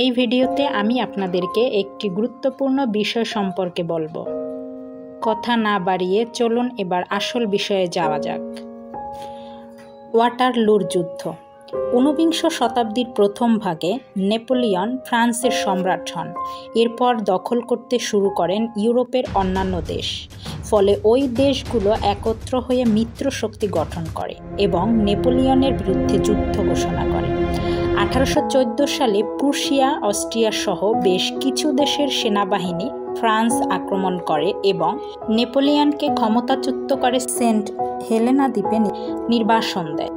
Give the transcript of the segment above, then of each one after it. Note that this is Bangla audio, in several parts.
এই ভিডিওতে আমি আপনাদেরকে একটি গুরুত্বপূর্ণ বিষয় সম্পর্কে বলবো। কথা না বাড়িয়ে চলুন এবার আসল বিষয়ে যাওয়া যাক। ওয়াটারলুর যুদ্ধ। ঊনবিংশ শতাব্দীর প্রথম ভাগে নেপোলিয়ন ফ্রান্সের সম্রাট হন। এরপর দখল করতে শুরু করেন ইউরোপের অন্যান্য দেশ। ফলে ওই দেশগুলো একত্র হয়ে মিত্র শক্তি গঠন করে এবং নেপোলিয়নের বিরুদ্ধে যুদ্ধ ঘোষণা করে। 1814 সালে প্রুশিয়া, অস্ট্রিয়া সহ বেশ কিছু দেশের সেনাবাহিনী ফ্রান্স আক্রমণ করে এবং নেপোলিয়নকে ক্ষমতাচ্যুত করে সেন্ট হেলেনা দ্বীপে নির্বাসন দেয়।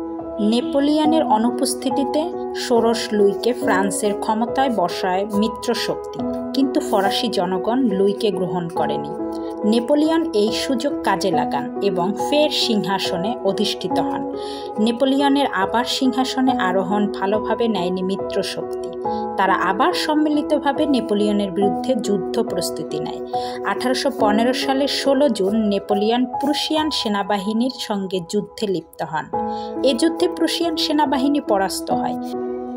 নেপোলিয়নের অনুপস্থিতিতে ষোড়শ লুইকে ফ্রান্সের ক্ষমতায় বসায় মিত্রশক্তি, কিন্তু ফরাসি জনগণ লুইকে গ্রহণ করেনি। নেপোলিয়ন এই সুযোগ কাজে লাগান এবং ফের সিংহাসনে অধিষ্ঠিত হন। নেপোলিয়নের আবার সিংহাসনে আরোহণ ভালোভাবে নেয়নি মিত্রশক্তি। তারা আবার সম্মিলিতভাবে নেপোলিয়নের বিরুদ্ধে যুদ্ধ প্রস্তুতি নেয়। 1815 সালের 16 জুন নেপোলিয়ন প্রুশিয়ান সেনাবাহিনীর সঙ্গে যুদ্ধে লিপ্ত হন। এ যুদ্ধে প্রুশিয়ান সেনাবাহিনী পরাস্ত হয়।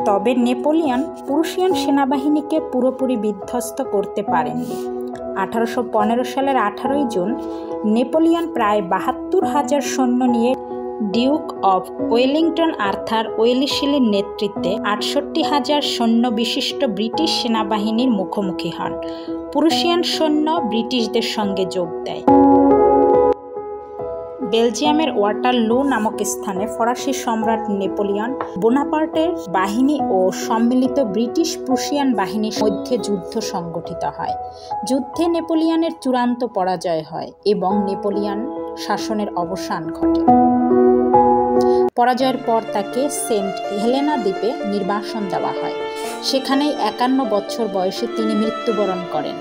তবে নেপোলিয়ন প্রুশিয়ান সেনাবাহিনীকে পুরোপুরি বিধ্বস্ত করতে পারেননি। 1815 সালের 18 জুন নেপোলিয়ন প্রায় 72,000 সৈন্য নিয়ে ডিউক অব ওয়েলিংটন আর্থার ওয়েলেসলির নেতৃত্বে 68,000 সৈন্য বিশিষ্ট ব্রিটিশ সেনাবাহিনীর মুখোমুখি হন। প্রুশিয়ান সৈন্য ব্রিটিশদের সঙ্গে যোগ দেয়। বেলজিয়ামের ওয়াটারলু নামক স্থানে ফরাসি সম্রাট নেপোলিয়ন বোনাপার্টের বাহিনী ও সম্মিলিত ব্রিটিশ প্রুশিয়ান বাহিনীর মধ্যে যুদ্ধ সংগঠিত হয়। যুদ্ধে নেপোলিয়নের চূড়ান্ত পরাজয় হয় এবং নেপোলিয়ন শাসনের অবসান ঘটে। পরাজয়ের পর তাকে সেন্ট হেলেনা দ্বীপে নির্বাসন দেওয়া হয়। সেখানেই 51 বছর বয়সে তিনি মৃত্যুবরণ করেন।